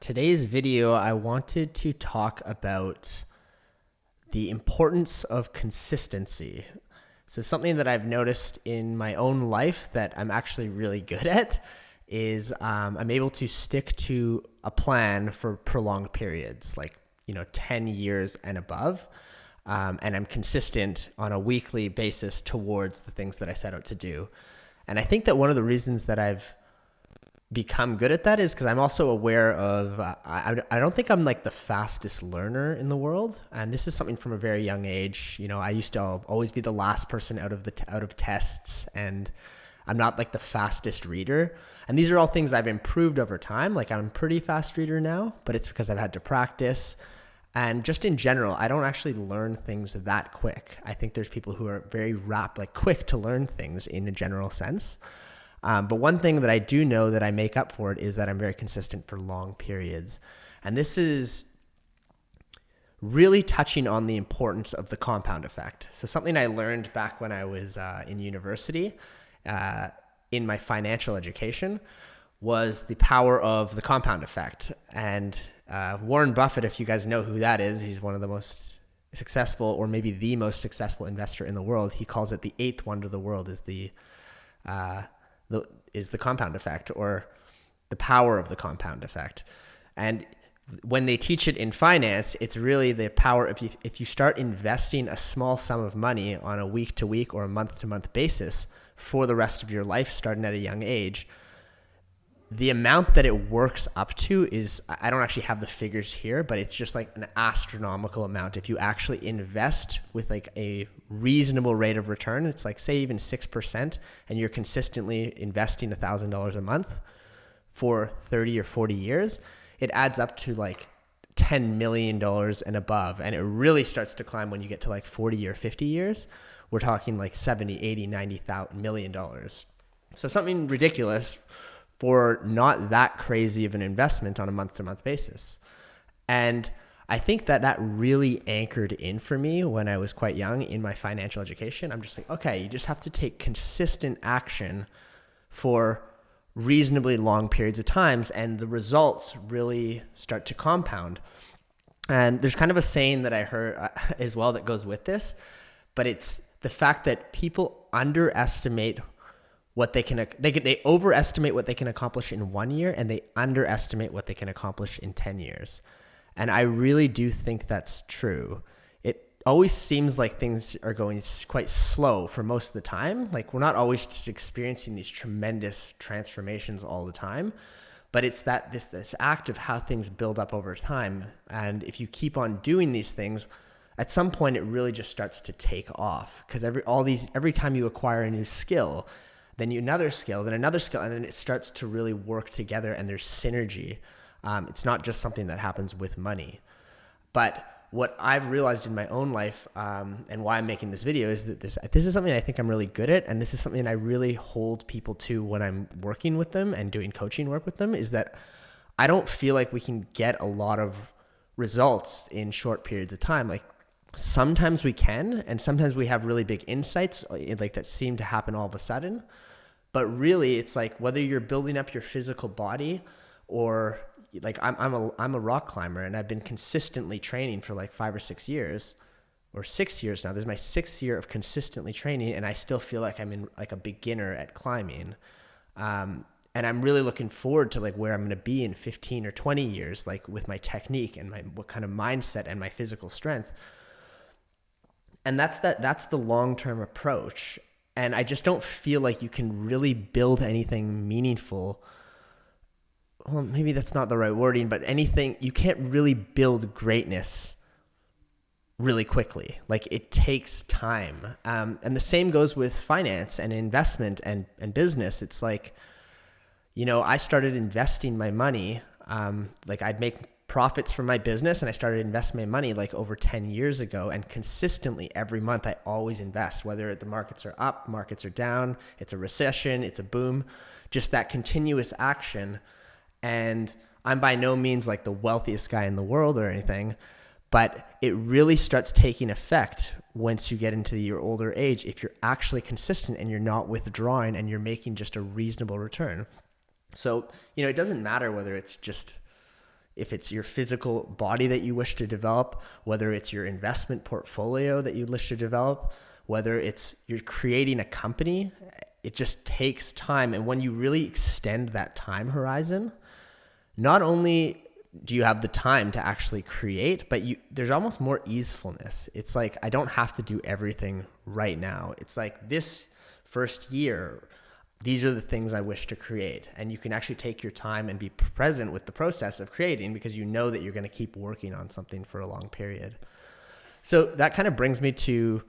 Today's video, I wanted to talk about the importance of consistency. So something that I've noticed in my own life that I'm actually really good at is I'm able to stick to a plan for prolonged periods, like 10 years and above. And I'm consistent on a weekly basis towards the things that I set out to do. And I think that one of the reasons that I've become good at that is because I'm also aware of, I don't think I'm like the fastest learner in the world. And this is something from a very young age. I used to always be the last person out of tests, and I'm not like the fastest reader. And these are all things I've improved over time. Like I'm a pretty fast reader now, but it's because I've had to practice. And just in general, I don't actually learn things that quick. I think there's people who are very quick to learn things in a general sense. But one thing that I do know that I make up for it is that I'm very consistent for long periods. And this is really touching on the importance of the compound effect. So something I learned back when I was in university, in my financial education, was the power of the compound effect. And Warren Buffett, if you guys know who that is, he's one of the most successful, or maybe the most successful investor in the world. He calls it the eighth wonder of the world is the compound effect, or the power of the compound effect. And when they teach it in finance, it's really the power of if you start investing a small sum of money on a week-to-week or a month-to-month basis for the rest of your life, starting at a young age, the amount that it works up to is, I don't actually have the figures here, but it's just like an astronomical amount. If you actually invest with like a reasonable rate of return, it's like say even 6%, and you're consistently investing $1,000 a month for 30 or 40 years, it adds up to like $10 million and above. And it really starts to climb when you get to like 40 or 50 years. We're talking like 70, 80, 90 million dollars. So something ridiculous for not that crazy of an investment on a month-to-month basis. And I think that really anchored in for me when I was quite young in my financial education. I'm just like, okay, you just have to take consistent action for reasonably long periods of times, and the results really start to compound. And there's kind of a saying that I heard as well that goes with this, but it's the fact that people underestimate what they overestimate what they can accomplish in 1 year, and they underestimate what they can accomplish in 10 years. And I really do think that's true. It always seems like things are going quite slow for most of the time. Like we're not always just experiencing these tremendous transformations all the time, but it's that this act of how things build up over time. And if you keep on doing these things, at some point it really just starts to take off, because every time you acquire a new skill, then another skill, then another skill, and then it starts to really work together, and there's synergy. It's not just something that happens with money. But what I've realized in my own life, and why I'm making this video, is that this is something I think I'm really good at, and this is something I really hold people to when I'm working with them and doing coaching work with them, is that I don't feel like we can get a lot of results in short periods of time. Like sometimes we can, and sometimes we have really big insights like that seem to happen all of a sudden. But really, it's like whether you're building up your physical body, or like I'm a rock climber, and I've been consistently training for like 5 or 6 years, or 6 years now. This is my 6th year of consistently training, and I still feel like I'm in like a beginner at climbing. And I'm really looking forward to like where I'm going to be in 15 or 20 years, like with my technique and what kind of mindset and my physical strength. And that's the long-term approach. And I just don't feel like you can really build anything meaningful. Well, maybe that's not the right wording, but you can't really build greatness really quickly. Like it takes time. And the same goes with finance and investment and business. It's like, I started investing my money. Like I'd make profits from my business, and I started investing my money like over 10 years ago, and consistently every month I always invest, whether the markets are up, markets are down, it's a recession, it's a boom, just that continuous action. And I'm by no means like the wealthiest guy in the world or anything, but it really starts taking effect once you get into your older age, if you're actually consistent and you're not withdrawing and you're making just a reasonable return. So, it doesn't matter whether it's just if it's your physical body that you wish to develop, whether it's your investment portfolio that you wish to develop, whether it's you're creating a company, it just takes time. And when you really extend that time horizon, not only do you have the time to actually create, but there's almost more easefulness. It's like, I don't have to do everything right now. It's like this first year, these are the things I wish to create. And you can actually take your time and be present with the process of creating, because you know that you're going to keep working on something for a long period. So that kind of brings me to,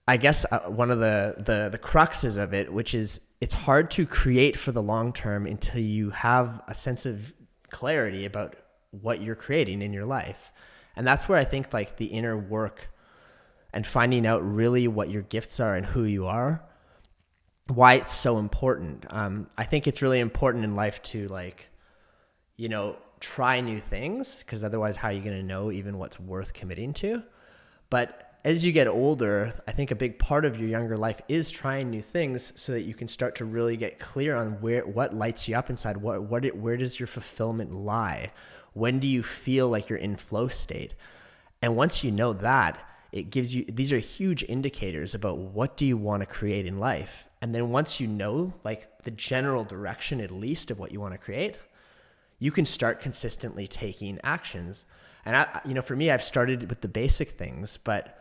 I guess, one of the cruxes of it, which is it's hard to create for the long term until you have a sense of clarity about what you're creating in your life. And that's where I think like the inner work and finding out really what your gifts are and who you are, why it's so important. I think it's really important in life to try new things, because otherwise how are you going to know even what's worth committing to? But as you get older, I think a big part of your younger life is trying new things so that you can start to really get clear on what lights you up inside. Where does your fulfillment lie? When do you feel like you're in flow state? And once you know that, it gives you, these are huge indicators about what do you want to create in life. And then once you know like the general direction, at least, of what you want to create, you can start consistently taking actions. And for me, I've started with the basic things, but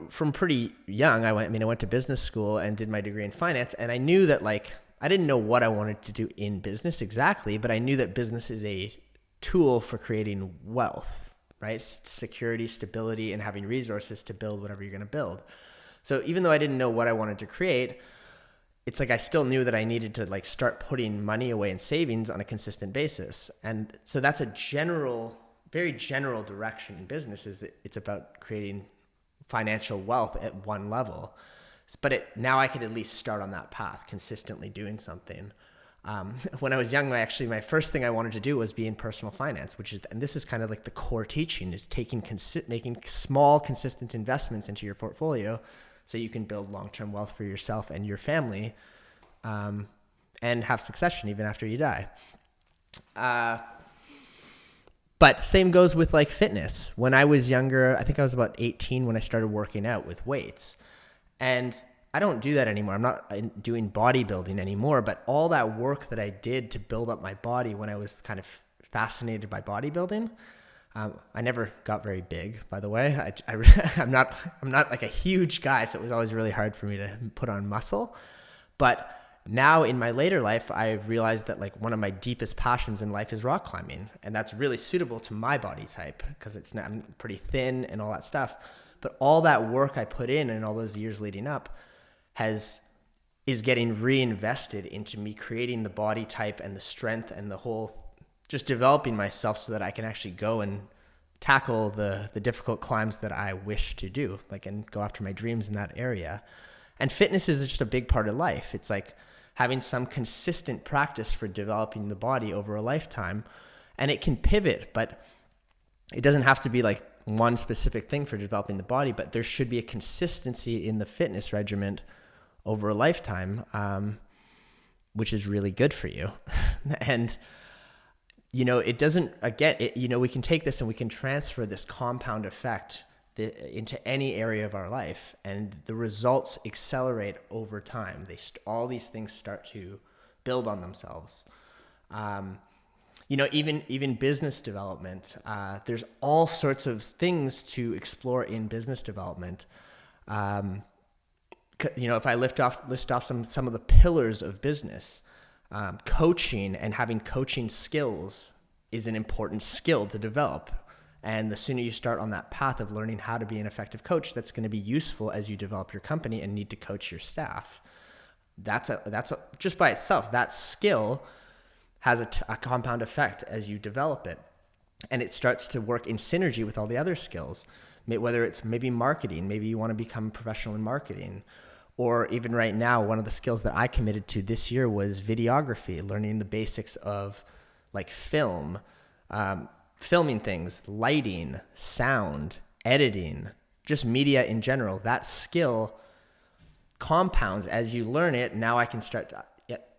from pretty young, I went to business school and did my degree in finance. And I knew that I didn't know what I wanted to do in business exactly, but I knew that business is a tool for creating wealth, right? Security, stability, and having resources to build whatever you're going to build. So even though I didn't know what I wanted to create, it's like I still knew that I needed to start putting money away in savings on a consistent basis. And so that's a very general direction in business, is that it's about creating financial wealth at one level. But now I could at least start on that path, consistently doing something. When I was young, my first thing I wanted to do was be in personal finance, and this is kind of like the core teaching, is making small, consistent investments into your portfolio so you can build long-term wealth for yourself and your family, and have succession even after you die. But same goes with fitness. When I was younger, I think I was about 18 when I started working out with weights. And I don't do that anymore. I'm not doing bodybuilding anymore, but all that work that I did to build up my body when I was kind of fascinated by bodybuilding, I never got very big, by the way. I'm not like a huge guy, so it was always really hard for me to put on muscle. But now in my later life, I've realized that one of my deepest passions in life is rock climbing. And that's really suitable to my body type, because I'm pretty thin and all that stuff. But all that work I put in and all those years leading up is getting reinvested into me creating the body type and the strength and the whole, just developing myself so that I can actually go and tackle the difficult climbs that I wish to do, and go after my dreams in that area. And fitness is just a big part of life. It's like having some consistent practice for developing the body over a lifetime. And it can pivot, but it doesn't have to be one specific thing for developing the body, but there should be a consistency in the fitness regimen over a lifetime, which is really good for you. And, it doesn't, again, we can take this and we can transfer this compound effect into any area of our life, and the results accelerate over time. All these things start to build on themselves. Even business development, there's all sorts of things to explore in business development. If I list off some of the pillars of business, coaching and having coaching skills is an important skill to develop. And the sooner you start on that path of learning how to be an effective coach, that's going to be useful as you develop your company and need to coach your staff. That's just by itself, that skill has a compound effect as you develop it. And it starts to work in synergy with all the other skills, whether it's maybe marketing, maybe you want to become professional in marketing, or even right now, one of the skills that I committed to this year was videography, learning the basics of film, filming things, lighting, sound, editing, just media in general. That skill compounds as you learn it. Now I can start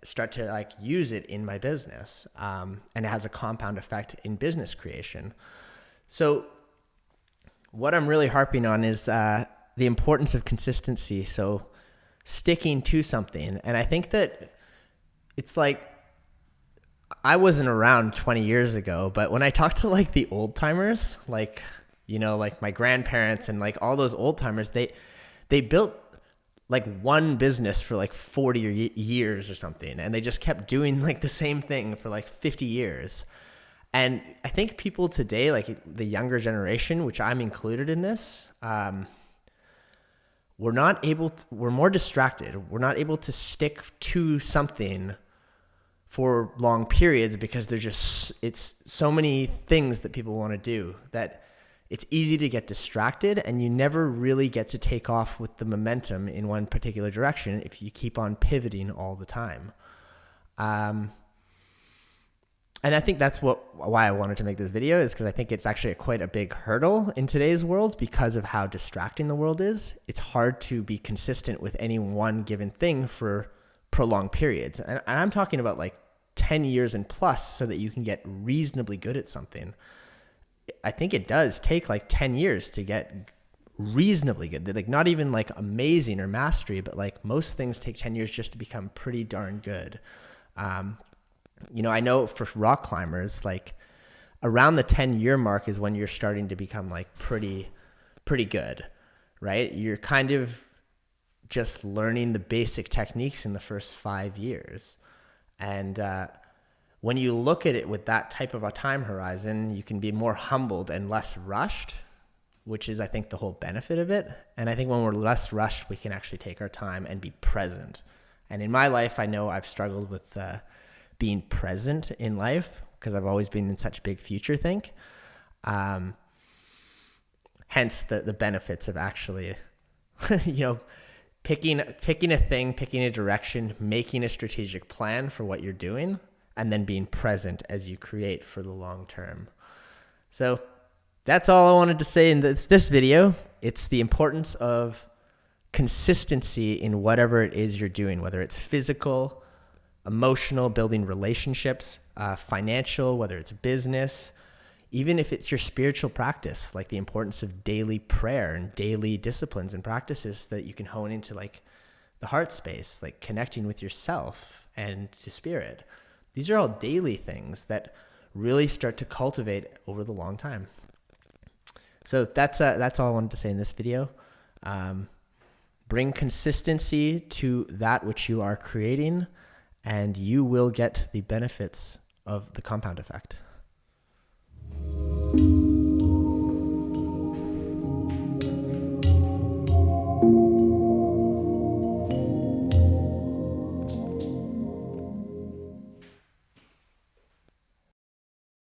start to like use it in my business. And it has a compound effect in business creation. So what I'm really harping on is the importance of consistency. So sticking to something. And I think that it's like, I wasn't around 20 years ago, but when I talk to like the old timers, like, you know, like my grandparents and like all those old timers, they built like one business for like 40 years or something. And they just kept doing like the same thing for like 50 years. And I think people today, like the younger generation, which I'm included in this, we're more distracted. We're not able to stick to something for long periods because it's so many things that people want to do that it's easy to get distracted, and you never really get to take off with the momentum in one particular direction if you keep on pivoting all the time. And I think that's why I wanted to make this video, is because I think it's actually quite a big hurdle in today's world because of how distracting the world is. It's hard to be consistent with any one given thing for prolonged periods. And I'm talking about like 10 years and plus so that you can get reasonably good at something. I think it does take like 10 years to get reasonably good. Like not even like amazing or mastery, but like most things take 10 years just to become pretty darn good. You know, I know for rock climbers, like around the 10-year mark is when you're starting to become like pretty good, right? You're kind of just learning the basic techniques in the first 5 years. And when you look at it with that type of a time horizon, you can be more humbled and less rushed, which is, I think, the whole benefit of it. And I think when we're less rushed, we can actually take our time and be present. And in my life, I know I've struggled with being present in life because I've always been in such big future think. Hence the benefits of actually, you know, picking a thing, picking a direction, making a strategic plan for what you're doing, and then being present as you create for the long term. So that's all I wanted to say in this video. It's the importance of consistency in whatever it is you're doing, whether it's physical, emotional, building relationships, financial, whether it's business, even if it's your spiritual practice, like the importance of daily prayer and daily disciplines and practices that you can hone into like the heart space, like connecting with yourself and to spirit. These are all daily things that really start to cultivate over the long time. So that's all I wanted to say in this video. Bring consistency to that which you are creating, and you will get the benefits of the compound effect.